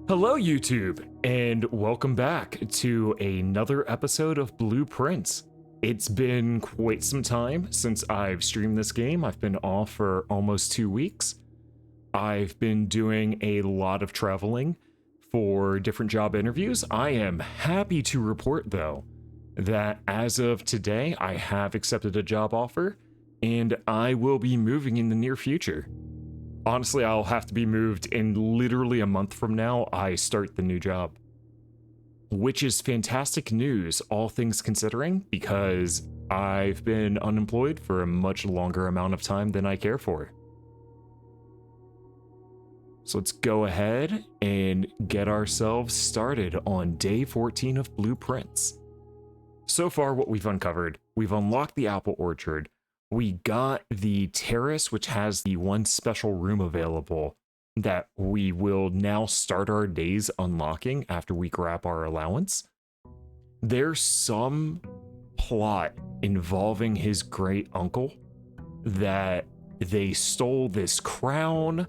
Hello YouTube, and welcome back to another episode of Blueprints. It's been quite some time since I've streamed this game. I've been off for almost 2 weeks. I've been doing a lot of traveling for different job interviews. I am happy to report though, that as of today, I have accepted a job offer, and I will be moving in the near future. Honestly, I'll have to be moved in literally a month from now. I start the new job. Which is fantastic news, all things considering, because I've been unemployed for a much longer amount of time than I care for. So let's go ahead and get ourselves started on day 14 of Blueprints. So far, what we've uncovered, we've unlocked the apple orchard. We got the terrace, which has the one special room available that we will now start our days unlocking after we grab our allowance. There's some plot involving his great uncle that they stole this crown.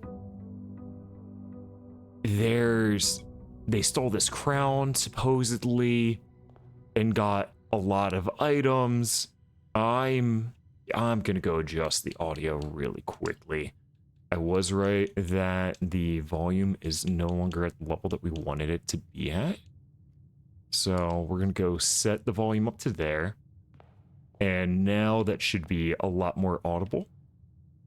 They stole this crown supposedly and got a lot of items. I'm gonna go adjust the audio really quickly. I was right that the volume is no longer at the level that we wanted it to be at. So we're gonna go set the volume up to there. And now that should be a lot more audible.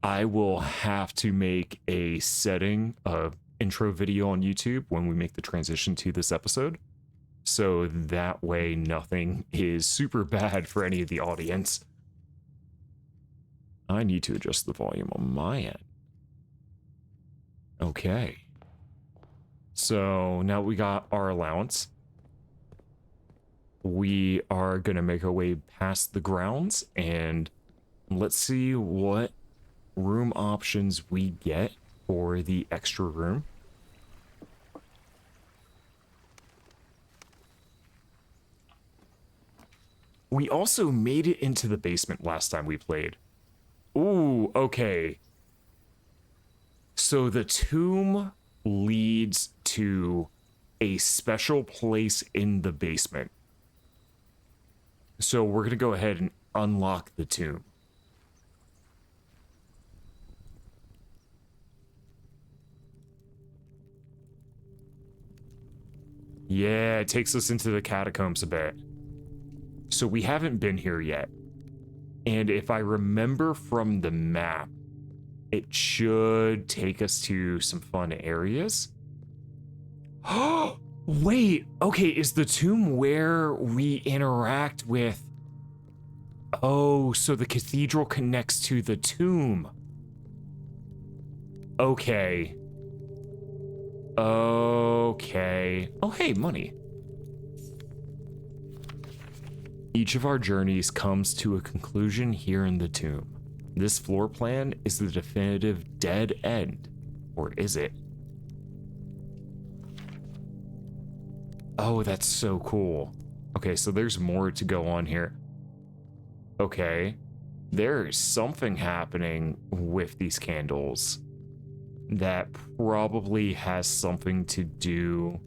I will have to make a setting of intro video on YouTube when we make the transition to this episode. So that way nothing is super bad for any of the audience. I need to adjust the volume on my end. Okay. So now we got our allowance. We are going to make our way past the grounds and let's see what room options we get for the extra room. We also made it into the basement last time we played. Ooh, okay. So the tomb leads to a special place in the basement. So we're going to go ahead and unlock the tomb. Yeah, it takes us into the catacombs a bit. So we haven't been here yet. And if I remember from the map, it should take us to some fun areas. Oh, wait. Okay, is the tomb where we interact with... Oh, so the cathedral connects to the tomb. Okay. Okay. Oh, hey, money. Each of our journeys comes to a conclusion here in the tomb. This floor plan is the definitive dead end, or is it? Oh, that's so cool. Okay, so there's more to go on here. Okay, there's something happening with these candles that probably has something to do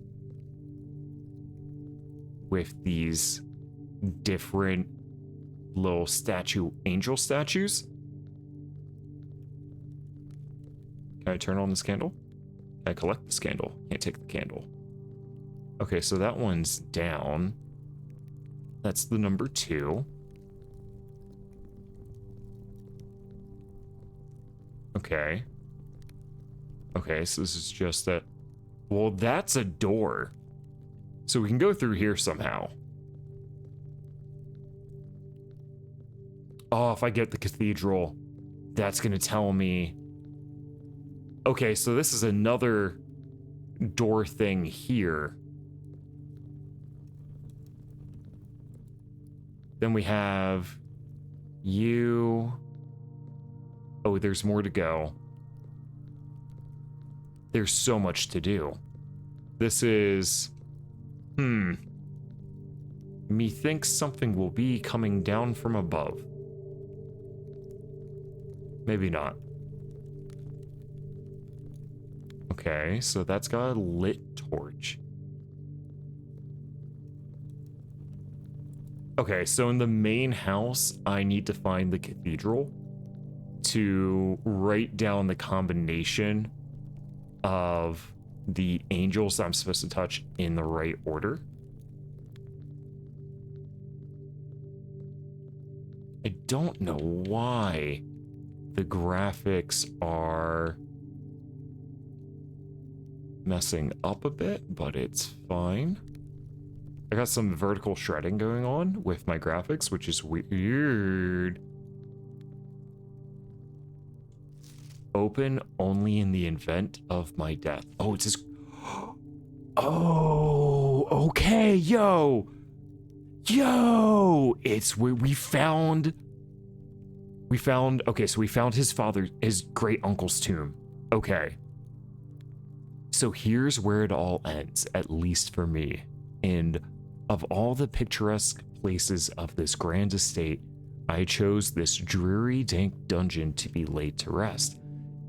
with these different little angel statues. Can I turn on this candle? Can I collect this candle? Can't take the candle. Okay, so that one's down. That's the number 2. Okay. Okay, so this is just that. Well, that's a door. So we can go through here somehow. Oh, if I get the cathedral, that's gonna tell me. Okay, so this is another door thing here. Then we have you. Oh, there's more to go. There's so much to do. This is... Methinks something will be coming down from above. Maybe not. Okay, so that's got a lit torch. Okay, so in the main house, I need to find the cathedral to write down the combination of the angels that I'm supposed to touch in the right order. I don't know why the graphics are messing up a bit, but it's fine. I got some vertical shredding going on with my graphics, which is weird. Open only in the event of my death. Oh, it's just... Oh, okay, yo! Yo! It's where we found... Okay, so we found his great uncle's tomb. Okay. So here's where it all ends, at least for me. And of all the picturesque places of this grand estate, I chose this dreary, dank dungeon to be laid to rest.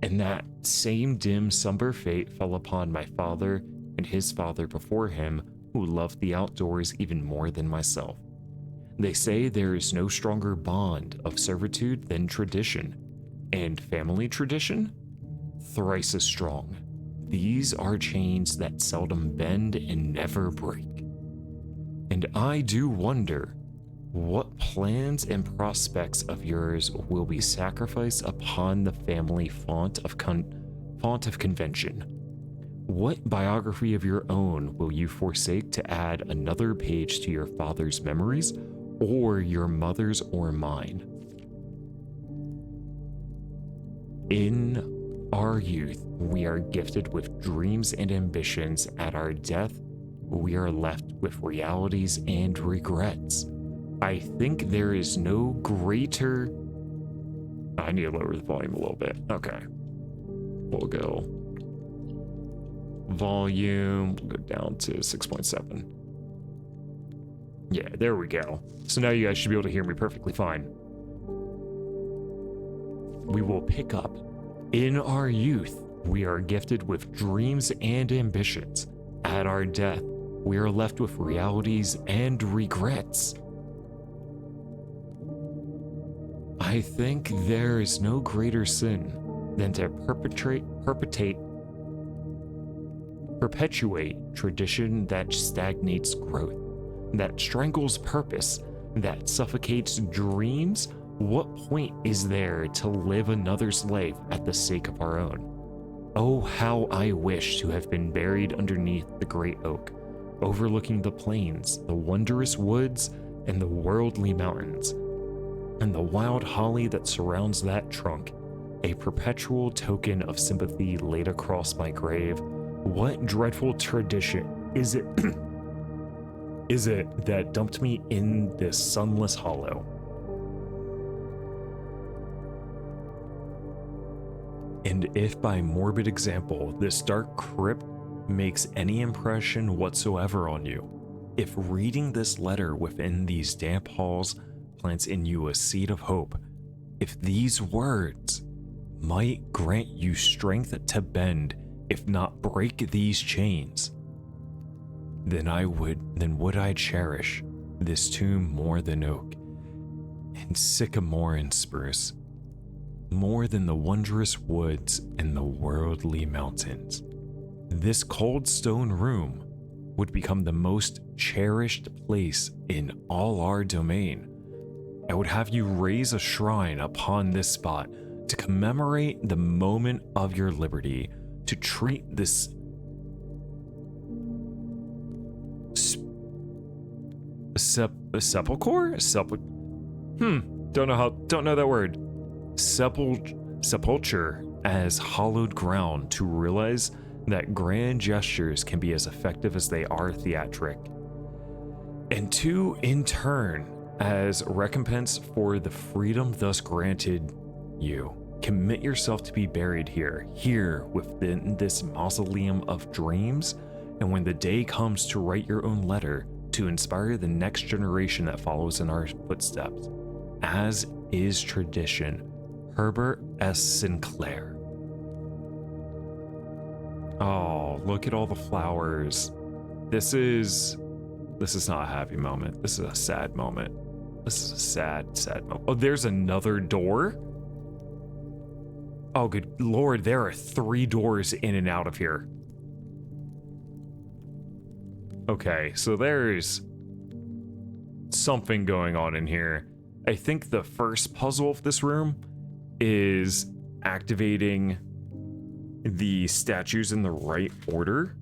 And that same dim, somber fate fell upon my father and his father before him, who loved the outdoors even more than myself. They say there is no stronger bond of servitude than tradition, and family tradition? Thrice as strong. These are chains that seldom bend and never break. And I do wonder, what plans and prospects of yours will be sacrificed upon the family font of convention? What biography of your own will you forsake to add another page to your father's memories, or your mother's or mine? In our youth, we are gifted with dreams and ambitions. At our death, we are left with realities and regrets. I think there is no greater... I need to lower the volume a little bit. Okay. We'll go volume, we'll go down to 6.7. Yeah, there we go. So now you guys should be able to hear me perfectly fine. We will pick up. In our youth, we are gifted with dreams and ambitions. At our death, we are left with realities and regrets. I think there is no greater sin than to perpetuate tradition that stagnates growth, that strangles purpose, that suffocates dreams. What point is there to live another's life at the sake of our own? Oh, how I wish to have been buried underneath the great oak, overlooking the plains, the wondrous woods, and the worldly mountains, and the wild holly that surrounds that trunk, a perpetual token of sympathy laid across my grave. What dreadful tradition is it is it that dumped me in this sunless hollow? And if by morbid example this dark crypt makes any impression whatsoever on you, if reading this letter within these damp halls plants in you a seed of hope, if these words might grant you strength to bend, if not break these chains, then would I cherish this tomb more than oak and sycamore and spruce, more than the wondrous woods and the worldly mountains. This cold stone room would become the most cherished place in all our domain. I would have you raise a shrine upon this spot to commemorate the moment of your liberty, to treat this sepulcher? Don't know that word. Sepulcher as hallowed ground, to realize that grand gestures can be as effective as they are theatric. And to, in turn, as recompense for the freedom thus granted you, commit yourself to be buried here within this mausoleum of dreams, and when the day comes to write your own letter, to inspire the next generation that follows in our footsteps. As is tradition, Herbert S. Sinclair. Oh, look at all the flowers. This is not a happy moment. This is a sad moment. This is a sad, sad moment. Oh, there's another door? Oh, good Lord, there are 3 doors in and out of here. Okay, so there's something going on in here. I think the first puzzle of this room is activating the statues in the right order.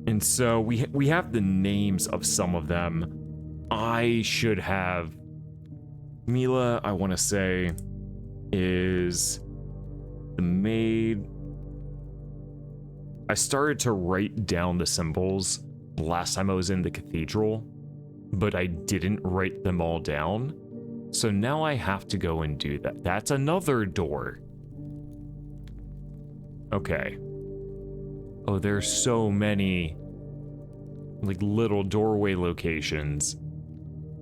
And so we have the names of some of them. I should have... Mila, I want to say, is the maid. I started to write down the symbols last time I was in the cathedral, but I didn't write them all down. So now I have to go and do that. That's another door. Okay. Oh, there's so many, like, little doorway locations.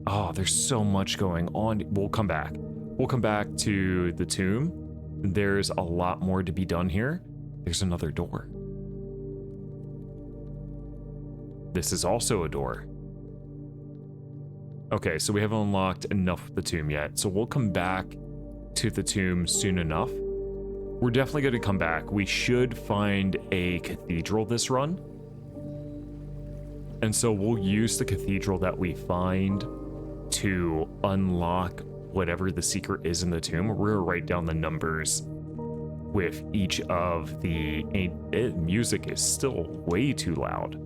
Oh, there's so much going on. We'll come back. We'll come back to the tomb. There's a lot more to be done here. There's another door. This is also a door. Okay, so we haven't unlocked enough of the tomb yet. So we'll come back to the tomb soon enough. We're definitely going to come back. We should find a cathedral this run. And so we'll use the cathedral that we find to unlock whatever the secret is in the tomb. We're gonna write down the numbers with each of the... music is still way too loud.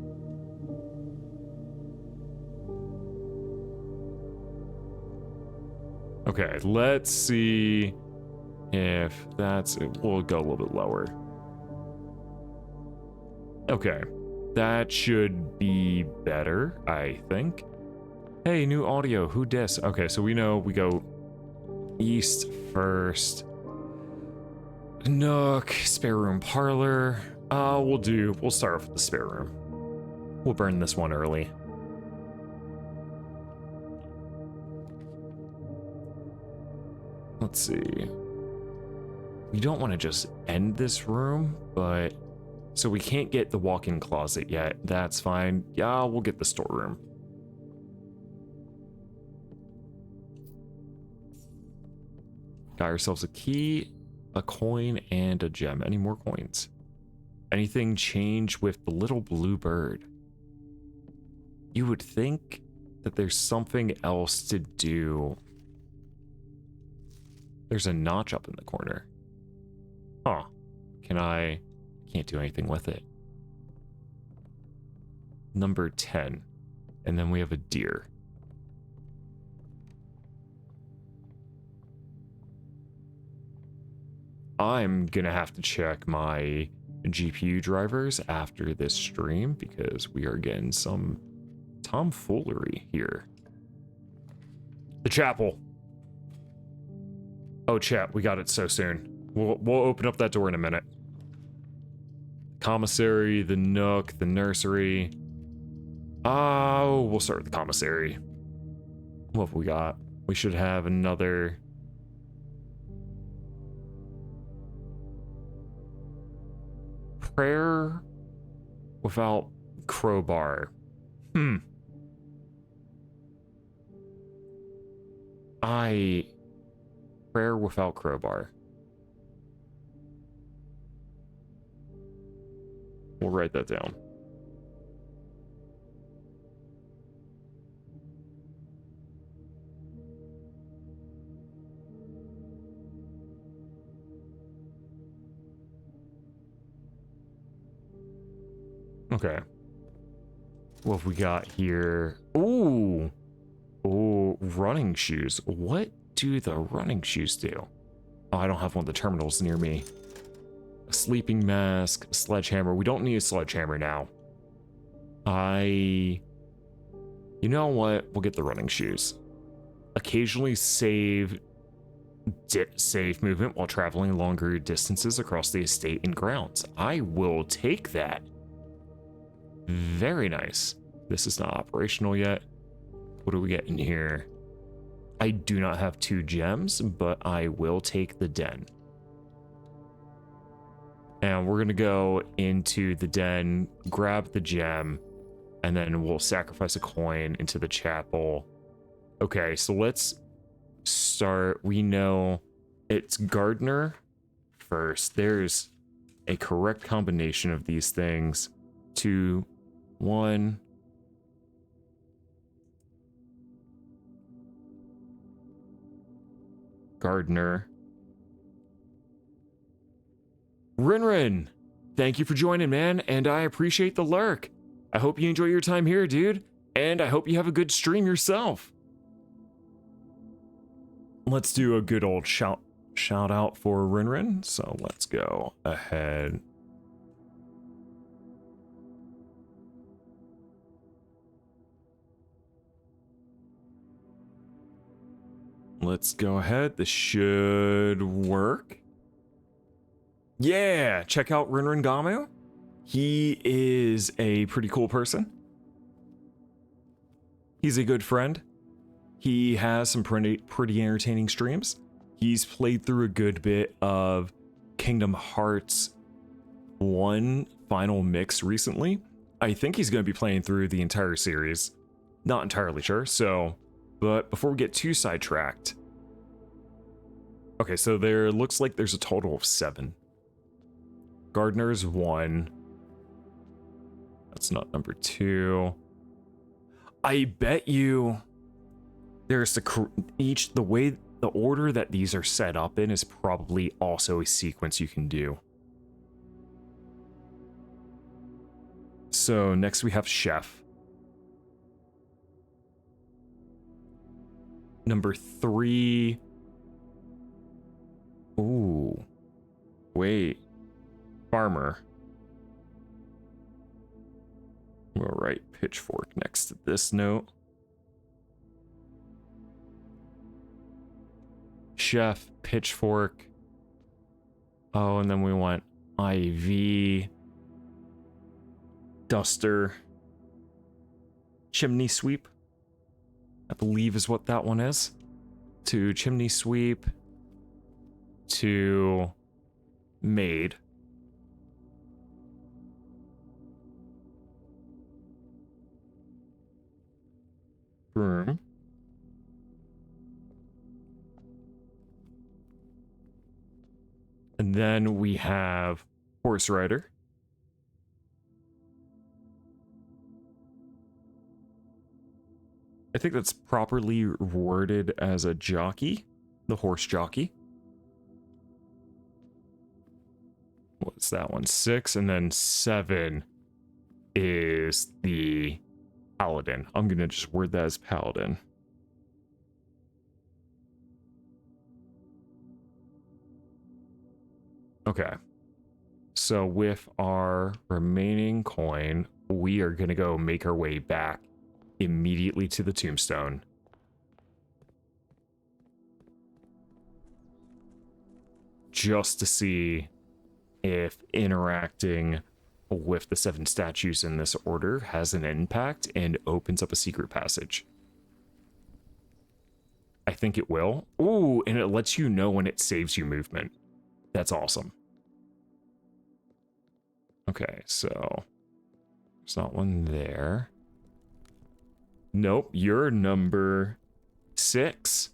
Okay, let's see if that's it. We'll go a little bit lower. Okay, that should be better, I think. Hey, new audio, who dis? Okay, so we know we go east first. Nook, spare room parlor. We'll start off with the spare room. We'll burn this one early. Let's see. We don't want to just end this room, but... So we can't get the walk-in closet yet. That's fine. Yeah, we'll get the storeroom. Got ourselves a key, a coin, and a gem. Any more coins? Anything change with the little blue bird? You would think that there's something else to do. There's a notch up in the corner. Huh. Can't do anything with it. Number 10. And then we have a deer. I'm gonna have to check my GPU drivers after this stream because we are getting some tomfoolery here. The chapel. Oh, chat, we got it so soon. We'll open up that door in a minute. Commissary, the nook, the nursery. Oh, we'll start with the commissary. What have we got? We should have another... Prayer without crowbar. Prayer without crowbar. We'll write that down. Okay. What have we got here? Ooh. Ooh, running shoes. What do the running shoes do? Oh, I don't have one of the terminals near me. A sleeping mask, a sledgehammer. We don't need a sledgehammer now. You know what? We'll get the running shoes. Occasionally save movement while traveling longer distances across the estate and grounds. I will take that. Very nice. This is not operational yet. What do we get in here? I do not have 2 gems, but I will take the den. And we're gonna go into the den, grab the gem, and then we'll sacrifice a coin into the chapel. Okay, so let's start. We know it's gardener first. There's a correct combination of these things. 2, 1. Gardener. Rinrin, thank you for joining, man, and I appreciate the lurk. I hope you enjoy your time here, dude, and I hope you have a good stream yourself. Let's do a good old shout out for Rinrin, so let's go ahead. Let's go ahead. This should work. Yeah, check out Rinrin Gamu. He is a pretty cool person. He's a good friend. He has some pretty entertaining streams. He's played through a good bit of Kingdom Hearts 1 Final Mix recently. I think he's going to be playing through the entire series. Not entirely sure, so... But before we get too sidetracked... Okay, so there looks like there's a total of 7. Gardener's 1. That's not number 2. I bet you... There's the order that these are set up in is probably also a sequence you can do. So next we have Chef. Number 3. Ooh. Wait. Farmer. We'll write pitchfork next to this note. Chef, pitchfork. Oh, and then we want IV. Duster. Chimney sweep. I believe is what that one is. To chimney sweep. To maid. Broom. And then we have horse rider. I think that's properly worded as a jockey, the horse jockey. What's that one? 6, and then 7 is the paladin. I'm gonna just word that as paladin. Okay. So with our remaining coin, we are gonna go make our way back immediately to the tombstone. Just to see if interacting with the 7 statues in this order has an impact and opens up a secret passage. I think it will. Ooh, and it lets you know when it saves you movement. That's awesome. Okay, so there's not one there. Nope, you're number 6.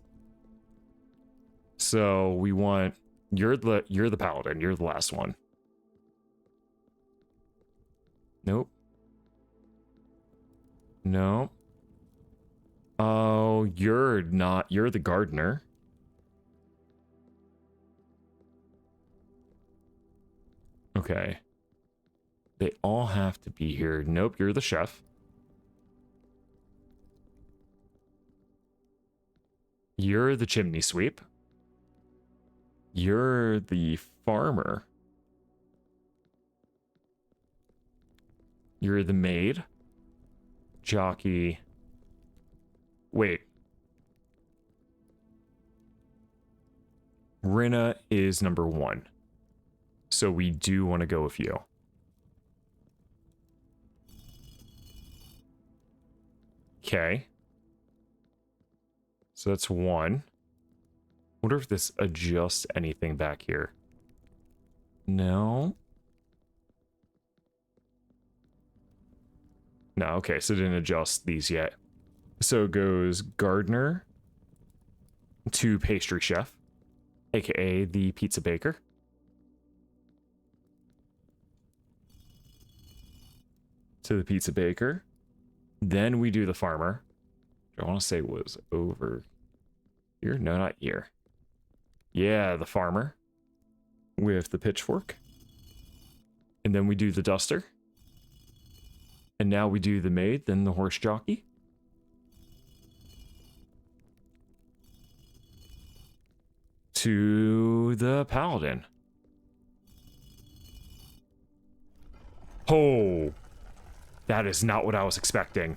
So we want you're the paladin, you're the last one. Nope. No. Oh, you're not. You're the gardener. Okay. They all have to be here. Nope, you're the chef. You're the chimney sweep. You're the farmer. You're the maid. Jockey. Wait. Rinna is number 1. So we do want to go with you. Okay. So that's 1. Wonder if this adjusts anything back here. No. No, okay, so it didn't adjust these yet. So it goes gardener to pastry chef, aka the pizza baker. To the pizza baker. Then we do the farmer. I want to say was over here. No, not here. Yeah, the farmer with the pitchfork. And then we do the duster. And now we do the maid, then the horse jockey. To the paladin. Oh, that is not what I was expecting.